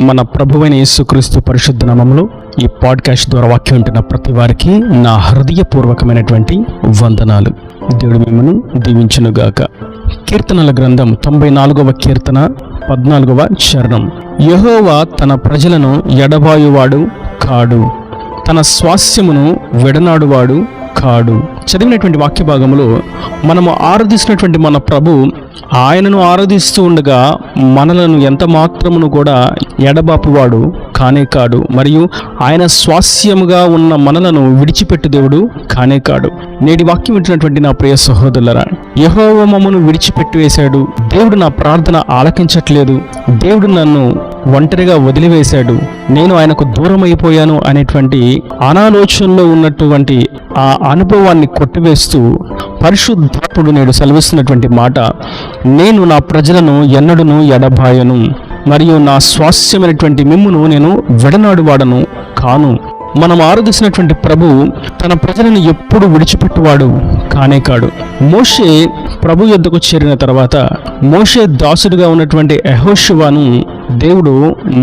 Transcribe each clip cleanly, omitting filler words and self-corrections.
మన ప్రభువైన యేసుక్రీస్తు పరిశుద్ధ నామములో ఈ పాడ్కాస్ట్ ద్వారా వాక్యం వింటున్న ప్రతి వారికి నా హృదయపూర్వకమైనటువంటి వందనాలు. దేవుడు మిమ్మల్ని దీవించునుగాక. కీర్తనల గ్రంథం 94వ కీర్తన 14వ చరణం. యెహోవా తన ప్రజలను ఎడబాయువాడు కాడు, తన స్వాస్థ్యమును విడనాడువాడు కాడు. చదివినటువంటి వాక్య భాగంలో మనము ఆరాధిస్తున్నటువంటి మన ప్రభు ఆయనను ఆరాధిస్తూ ఉండగా మనలను ఎంత మాత్రమును కూడా ఎడబాపువాడు కానే కాడు, మరియు ఆయన స్వాస్యముగా ఉన్న మనలను విడిచిపెట్టు దేవుడు కానే కాడు. నేటి వాక్యం వింటున్నటువంటి నా ప్రియ సహోదరులారా, యెహోవా మమ్మను విడిచిపెట్టి వేశాడు, దేవుడు నా ప్రార్థన ఆలకించట్లేదు, దేవుడు నన్ను ఒంటరిగా వదిలివేశాడు, నేను ఆయనకు దూరం అయిపోయాను అనేటువంటి అనాలోచనలో ఉన్నటువంటి ఆ అనుభవాన్ని కొట్టివేస్తూ పరిశుద్ధాత్ముడు నేడు సెలవిస్తున్నటువంటి మాట, నేను నా ప్రజలను ఎన్నడూను ఎడబాయను, మరియు నా స్వాస్థ్యమైనటువంటి మిమ్మును నేను విడనాడువాడను కాను. మనం ఆరాధిస్తున్నటువంటి ప్రభు తన ప్రజలను ఎప్పుడు విడిచిపెట్టువాడు కానే కాడు. మోషే ప్రభు యొద్దకు చేరిన తర్వాత మోషే దాసుడిగా ఉన్నటువంటి యెహోషువను దేవుడు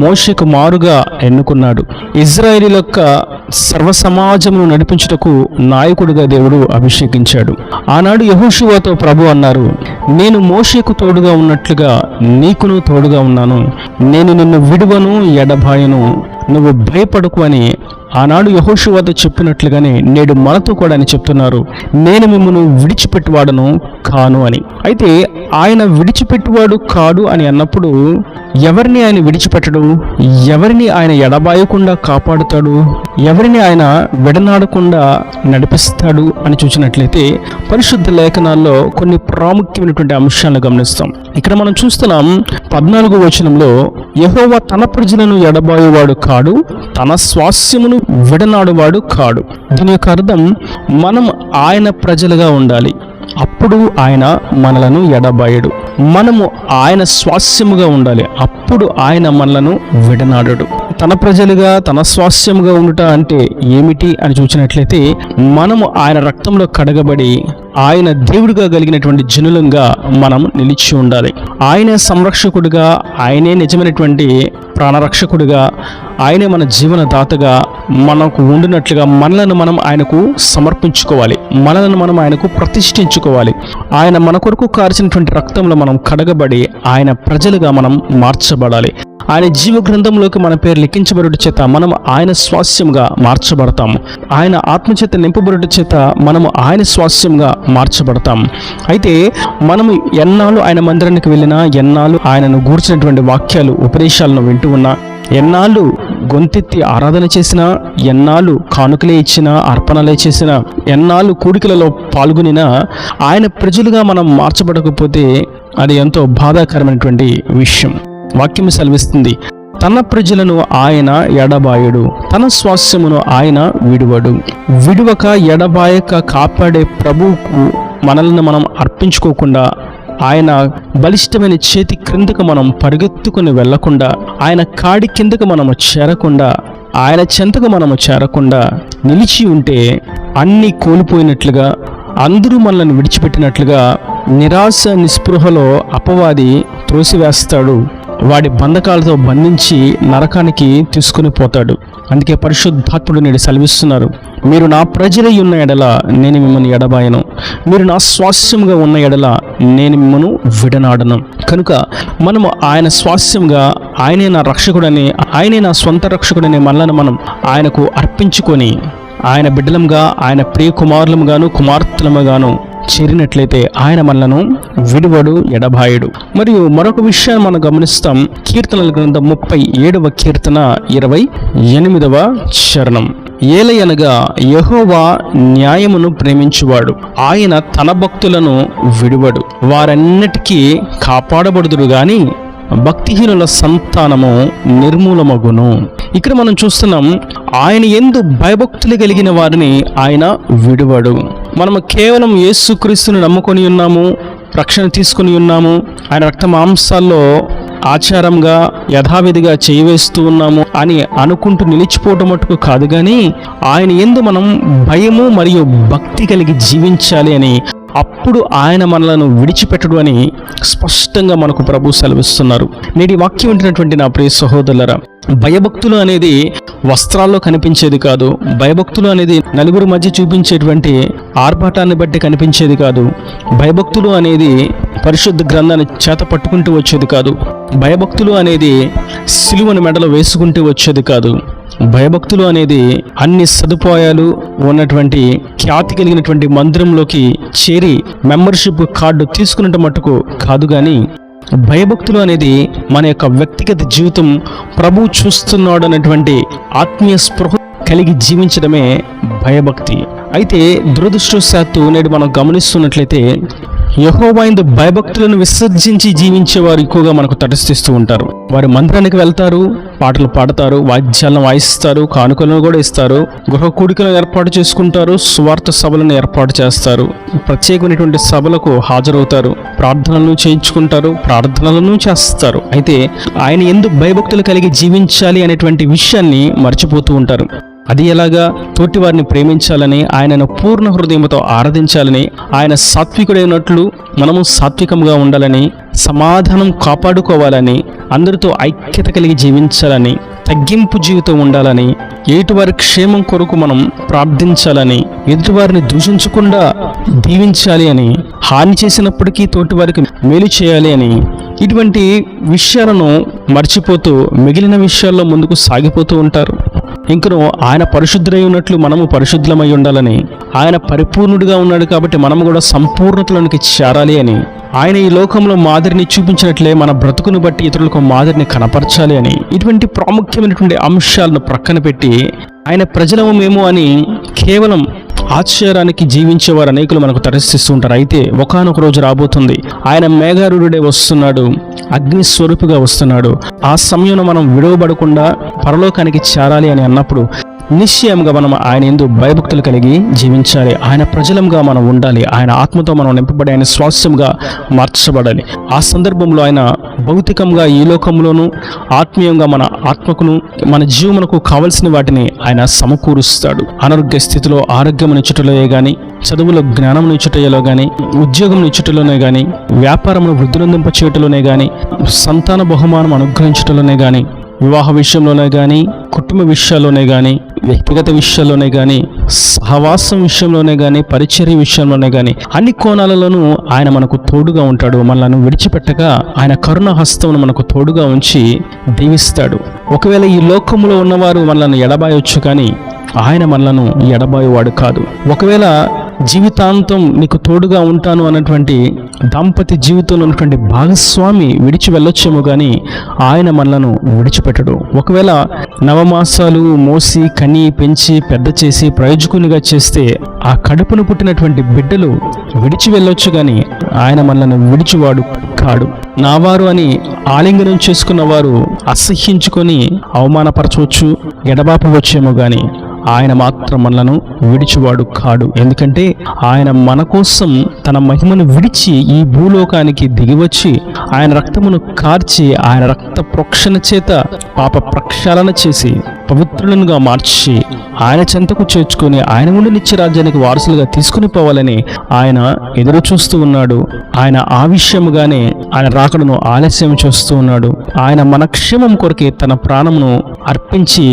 మోషేకు మారుగా ఎన్నుకున్నాడు. ఇజ్రాయేలీల యొక్క సర్వ సమాజమును నడిపించుటకు నాయకుడిగా దేవుడు అభిషేకించాడు. ఆనాడు యెహోషువతో ప్రభు అన్నారు, నేను మోషేకు తోడుగా ఉన్నట్లుగా నీకును తోడుగా ఉన్నాను, నేను నిన్ను విడువను ఎడబాయను, నువ్వు భయపడకు అని ఆనాడు యెహోషువతో చెప్పినట్లుగానే నేడు మనతో కూడా అని చెప్తున్నారు, నేను మిమ్మల్ని విడిచిపెట్టువాడను కాను అని. అయితే ఆయన విడిచిపెట్టువాడు కాడు అని అన్నప్పుడు ఎవరిని ఆయన విడిచిపెట్టడు, ఎవరిని ఆయన ఎడబాయకుండా కాపాడుతాడు, ఎవరిని ఆయన విడనాడకుండా నడిపిస్తాడు అని చూసినట్లయితే పరిశుద్ధ లేఖనాల్లో కొన్ని ప్రాముఖ్యమైనటువంటి అంశాలను గమనిస్తాం. ఇక్కడ మనం చూస్తున్నాం 14వ వచనంలో, యెహోవా తన ప్రజలను ఎడబాయువాడు కాడు, తన స్వాస్థ్యమును విడనాడువాడు కాడు. దీని యొక్క అర్థం, మనం ఆయన ప్రజలుగా ఉండాలి, అప్పుడు ఆయన మనలను ఎడబాయడు. మనము ఆయన స్వాస్థ్యముగా ఉండాలి, అప్పుడు ఆయన మనలను విడనాడడు. తన ప్రజలుగా తన స్వాస్థ్యముగా ఉండుట అంటే ఏమిటి అని చూసినట్లయితే, మనము ఆయన రక్తంలో కడగబడి ఆయన దేవుడిగా కలిగినటువంటి జనులంగా మనం నిలిచి ఉండాలి. ఆయనే సంరక్షకుడిగా, ఆయనే నిజమైనటువంటి ప్రాణరక్షకుడిగా, ఆయనే మన జీవనదాతగా మనకు ఉండినట్లుగా మనలను మనం ఆయనకు సమర్పించుకోవాలి, మనలను మనం ఆయనకు ప్రతిష్ఠించుకోవాలి. ఆయన మన కొరకు కార్చినటువంటి రక్తంలో మనం కడగబడి ఆయన ప్రజలుగా మనం మార్చబడాలి. ఆయన జీవ గ్రంథంలోకి మన పేరు లిఖించబడుట చేత మనం ఆయన స్వాస్థ్యంగా మార్చబడతాము. ఆయన ఆత్మచేత నింపబడుట చేత మనము ఆయన స్వాస్థ్యంగా మార్చబడతాం. అయితే మనము ఎన్నాళ్ళు ఆయన మందిరానికి వెళ్ళినా, ఎన్నాళ్ళు ఆయనను గూర్చినటువంటి వాక్యాలు ఉపదేశాలను వింటూ ఉన్నా, ఎన్నాళ్ళు గొంతెత్తి ఆరాధన చేసినా, ఎన్నాళ్ళు కానుకలే ఇచ్చినా, అర్పణలే చేసినా, ఎన్నాళ్ళు కూడికలలో పాల్గొనినా, ఆయన ప్రజలుగా మనం మార్చబడకపోతే అది ఎంతో బాధాకరమైనటువంటి విషయం. వాక్యం సెలవిస్తుంది, తన ప్రజలను ఆయన ఎడబాయడు, తన స్వాస్థ్యమును ఆయన విడువడు. విడువక ఎడబాయక కాపాడే ప్రభువుకు మనల్ని మనం అర్పించుకోకుండా, ఆయన బలిష్టమైన చేతి క్రిందకు మనం పరిగెత్తుకుని వెళ్లకుండా, ఆయన కాడి కిందకు మనము చేరకుండా, ఆయన చెంతకు మనము చేరకుండా నిలిచి ఉంటే అన్నీ కోల్పోయినట్లుగా, అందరూ మనల్ని విడిచిపెట్టినట్లుగా నిరాశ నిస్పృహలో అపవాది త్రోసివేస్తాడు. వాడి బంధకాలతో బంధించి నరకానికి తీసుకుని పోతాడు. అందుకే పరిశుద్ధాత్ముడు నేడు సెలవిస్తున్నారు, మీరు నా ప్రజలై ఉన్న ఎడల నేను మిమ్మల్ని ఎడబాయను, మీరు నా స్వాస్థ్యంగా ఉన్న ఎడల నేను మిమ్మల్ని విడనాడను. కనుక మనము ఆయన స్వాస్థ్యంగా, ఆయనే నా రక్షకుడని, ఆయనే నా సొంత రక్షకుడని మనలను మనం ఆయనకు అర్పించుకొని ఆయన బిడ్డలంగా, ఆయన ప్రియ కుమారులముగాను కుమార్తెలముగాను చేరినట్లయితే ఆయన మనలను విడువడు ఎడబాయుడు. మరియు మరొక విషయాన్ని మనం గమనిస్తాం. కీర్తనల గ్రంథం 37వ కీర్తన 28వ చరణం. ఏలయనగా యెహోవా న్యాయమును ప్రేమించువాడు, ఆయన తన భక్తులను విడువడు, వారన్నిటికీ కాపాడబడుదురు గాని భక్తిహీనుల సంతానము నిర్మూలమగును. ఇక్కడ మనం చూస్తున్నాం, ఆయన యందు భయభక్తులు కలిగిన వారిని ఆయన విడువడు. మనము కేవలం యేసుక్రీస్తుని నమ్ముకొని ఉన్నాము, రక్షణ తీసుకుని ఉన్నాము, ఆయన రక్త మాంసాల్లో ఆచారంగా యథావిధిగా చేయవేస్తూ ఉన్నాము అని అనుకుంటూ నిలిచిపోవటం మటుకు కాదు, కానీ ఆయన యందు మనం భయము మరియు భక్తి కలిగి జీవించాలి అని అప్పుడు ఆయన మనలను విడిచిపెట్టడు అని స్పష్టంగా మనకు ప్రభు సెలవిస్తున్నారు. నేటి వాక్యం వింటున్నటువంటి నా ప్రియ సహోదరులారా, భయభక్తులు అనేది వస్త్రాల్లో కనిపించేది కాదు. భయభక్తులు అనేది నలుగురు మధ్య చూపించేటువంటి ఆర్భాటాన్ని బట్టి కనిపించేది కాదు. భయభక్తులు అనేది పరిశుద్ధ గ్రంథాన్ని చేత పట్టుకుంటూ వచ్చేది కాదు. భయభక్తులు అనేది సిలువను మెడలో వేసుకుంటూ వచ్చేది కాదు. భయభక్తులు అనేది అన్ని సదుపాయాలు ఉన్నటువంటి ఖ్యాతి కలిగినటువంటి మందిరంలోకి చేరి మెంబర్షిప్ కార్డు తీసుకున్నట్టు మట్టుకు కాదు. కానీ భయభక్తులు అనేది మన యొక్క వ్యక్తిగత జీవితం ప్రభువు చూస్తున్నాడు అనేటువంటి ఆత్మీయ స్పృహ కలిగి జీవించడమే భయభక్తి. అయితే దురదృష్టవశాత్తు నేడు మనం గమనిస్తున్నట్లయితే యెహోవా యందు భయభక్తులను విసర్జించి జీవించేవారు ఎక్కువగా మనకు తటస్థిస్తూ ఉంటారు. వారు మందిరానికి వెళ్తారు, పాటలు పాడతారు, వాద్యాలను వాయిస్తారు, కానుకలను కూడా ఇస్తారు, గృహ కూడికలను ఏర్పాటు చేసుకుంటారు, సువార్త సభలను ఏర్పాటు చేస్తారు, ప్రత్యేకమైనటువంటి సభలకు హాజరవుతారు, ప్రార్థనలను చేయించుకుంటారు, ప్రార్థనలను చేస్తారు. అయితే ఆయన యందు భయభక్తులు కలిగి జీవించాలి అనేటువంటి విషయాన్ని మర్చిపోతూ ఉంటారు. అది ఎలాగా? తోటి వారిని ప్రేమించాలని, ఆయనను పూర్ణ హృదయంతో ఆరాధించాలని, ఆయన సాత్వికుడైనట్లు మనము సాత్వికంగా ఉండాలని, సమాధానం కాపాడుకోవాలని, అందరితో ఐక్యత కలిగి జీవించాలని, తగ్గింపు జీవితం ఉండాలని, ఎదుటివారి క్షేమం కొరకు మనం ప్రార్థించాలని, ఎదుటివారిని దూషించకుండా దీవించాలి అని, హాని చేసినప్పటికీ తోటి వారికి మేలు చేయాలి అని, ఇటువంటి విషయాలను మర్చిపోతూ మిగిలిన విషయాల్లో ముందుకు సాగిపోతూ ఉంటారు. ఇంకను ఆయన పరిశుద్ధుడై ఉన్నట్లు మనము పరిశుద్ధులమై ఉండాలని, ఆయన పరిపూర్ణుడిగా ఉన్నాడు కాబట్టి మనము కూడా సంపూర్ణతలోనికి చేరాలి అని, ఆయన ఈ లోకంలో మాదిరిని చూపించినట్లే మన బ్రతుకును బట్టి ఇతరులకు మాదిరిని కనపరచాలి అని, ఇటువంటి ప్రాముఖ్యమైనటువంటి అంశాలను ప్రక్కన పెట్టి ఆయన ప్రజలము మేము అని కేవలం ఆశ్చర్యానికి జీవించేవారు అనేకులు మనకు తటస్థిస్తూ ఉంటారు. అయితే ఒకానొక రోజు రాబోతుంది, ఆయన మేఘారూఢుడే వస్తున్నాడు, అగ్ని స్వరూపిగా వస్తున్నాడు. ఆ సమయంలో మనం విడవబడకుండా పరలోకానికి చేరాలి అని అన్నప్పుడు నిశ్చయంగా మనం ఆయన యందు భయభక్తులు కలిగి జీవించాలి. ఆయన ప్రజలంగా మనం ఉండాలి. ఆయన ఆత్మతో మనం నింపబడి ఆయన స్వాస్థ్యంగా మార్చబడాలి. ఆ సందర్భంలో ఆయన భౌతికంగా ఈ లోకంలోనూ ఆత్మీయంగా మన ఆత్మకును మన జీవమునకు కావలసిన వాటిని ఆయన సమకూరుస్తాడు. అనారోగ్య స్థితిలో ఆరోగ్యం ఇచ్చుటలోనే కానీ, చదువులో జ్ఞానం ఇచ్చుటలో కానీ, ఉద్యోగం ఇచ్చుటలోనే కానీ, వ్యాపారమును వృద్ధినందింప చేయటంలోనే కానీ, సంతాన బహుమానం అనుగ్రహించటంలోనే కానీ, వివాహ విషయంలోనే కానీ, కుటుంబ విషయాల్లోనే కానీ, వ్యక్తిగత విషయాల్లోనే కానీ, సహవాసం విషయంలోనే కానీ, పరిచర్య విషయంలోనే కానీ, అన్ని కోణాలలోనూ ఆయన మనకు తోడుగా ఉంటాడు. మనలను విడిచిపెట్టగా ఆయన కరుణ హస్తమును మనకు తోడుగా ఉంచి దీవిస్తాడు. ఒకవేళ ఈ లోకంలో ఉన్నవారు మనలను ఎడబాయొచ్చు, కానీ ఆయన మనలను ఎడబాయువాడు కాదు. ఒకవేళ జీవితాంతం నీకు తోడుగా ఉంటాను అన్నటువంటి దాంపత్య జీవితంలో ఉన్నటువంటి భాగస్వామి విడిచి వెళ్ళొచ్చేమో కానీ ఆయన మనలను విడిచిపెట్టడు. ఒకవేళ నవమాసాలు మోసి కని పెంచి పెద్ద చేసి ప్రయోజకునిగా చేస్తే ఆ కడుపును పుట్టినటువంటి బిడ్డలు విడిచి వెళ్ళొచ్చు, కానీ ఆయన మనలను విడిచివాడు కాడు. నావారు అని ఆలింగనం చేసుకున్న వారు అసహ్యించుకొని అవమానపరచవచ్చు, ఎడబాపవచ్చేమో కానీ ఆయన మాత్రం మనలను విడిచివాడు కాడు. ఎందుకంటే ఆయన మన కోసం తన మహిమను విడిచి ఈ భూలోకానికి దిగివచ్చి ఆయన రక్తమును కార్చి ఆయన రక్త ప్రోక్షణ చేత పాప ప్రక్షాళన చేసి పవిత్రులనుగా మార్చి ఆయన చెంతకు చేర్చుకొని ఆయన నుండి నిత్య రాజ్యానికి వారసులుగా తీసుకుని పోవాలని ఆయన ఎదురు చూస్తూ ఉన్నాడు. ఆయన ఆ విషయముగానే ఆయన రాకడను ఆలస్యం చేస్తూ ఉన్నాడు. ఆయన మన క్షేమం కొరకే తన ప్రాణమును అర్పించి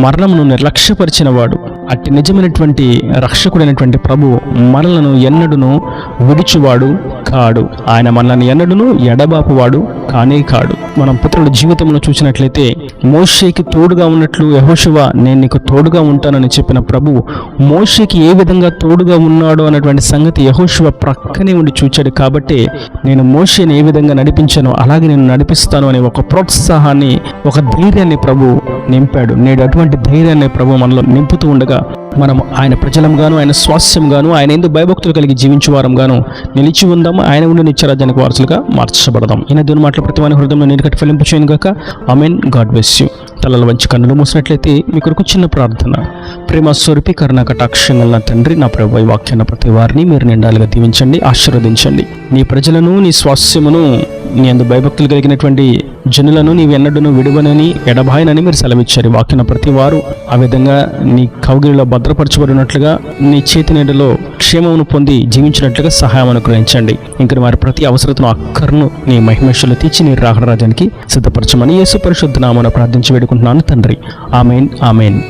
మరణమును నిర్లక్ష్యపరిచిన వాడు. అట్టి నిజమైనటువంటి రక్షకుడైనటువంటి ప్రభు మనలను ఎన్నడూను విడిచివాడు కాడు. ఆయన మనల్ని ఎన్నడూను ఎడబాపువాడు కానే కాడు. మనం పితరుల జీవితంలో చూసినట్లయితే మోషేకి తోడుగా ఉన్నట్లు యెహోషువ నేను నీకు తోడుగా ఉంటానని చెప్పిన ప్రభు మోషేకి ఏ విధంగా తోడుగా ఉన్నాడో అన్నటువంటి సంగతి యెహోషువ ప్రక్కనే ఉండి చూచాడు. కాబట్టి నేను మోషేని ఏ విధంగా నడిపించానో అలాగే నేను నడిపిస్తాను అనే ఒక ప్రోత్సాహాన్ని, ఒక ధైర్యాన్ని ప్రభు నింపాడు. నేడు అటువంటి ధైర్యాన్ని ప్రభు మనలో నింపుతూ ఉండగా మనం ఆయన ప్రజలంగాను, ఆయన స్వాస్థ్యంగాను, ఆయన ఎందుకు భయభక్తులు కలిగి జీవించేవారంగాను నిలిచి ఉందాము. ఆయన ఉండి నిత్యరాజ్యానికి వారసులుగా మార్చబడదాం. ఈయన దేవుని మాటల ప్రతి వాని హృదయంలో నీరు కట్టి ఫలింపు చేయను గాక. ఆమేన్. God bless you. తలల వంచి కన్నులు మూసినట్లయితే మీ కొరకు చిన్న ప్రార్థన. ప్రేమ స్వరూపి కరుణ కటాక్షంగల నా తండ్రి, నా ప్రభు ఈ వాక్యాన్ని ప్రతి వారిని మీరు నిండాలుగా దీవించండి, ఆశీర్వదించండి. నీ ప్రజలను, నీ స్వాస్థ్యమును, నీ అందు భయభక్తులు కలిగినటువంటి జనులను నీవెన్నడూను విడువనని ఎడబాయనని మీరు సెలవిచ్చారు. వాక్యన ప్రతి వారు ఆ విధంగా నీ కౌగిలిలో భద్రపరచబడినట్లుగా నీ చేతి నీడలో క్షేమమును పొంది జీవించినట్లుగా సహాయం అనుగ్రహించండి. ఇంకా వారి ప్రతి అవసరతను అక్కర్ను నీ మహిమేశ్వరులు తీర్చి నీ రాకడ రాజ్యానికి సిద్ధపరచమని యేసు పరిశుద్ధ నామమున ప్రార్థించి వేడుకుంటున్నాను తండ్రి. ఆమేన్, ఆమేన్.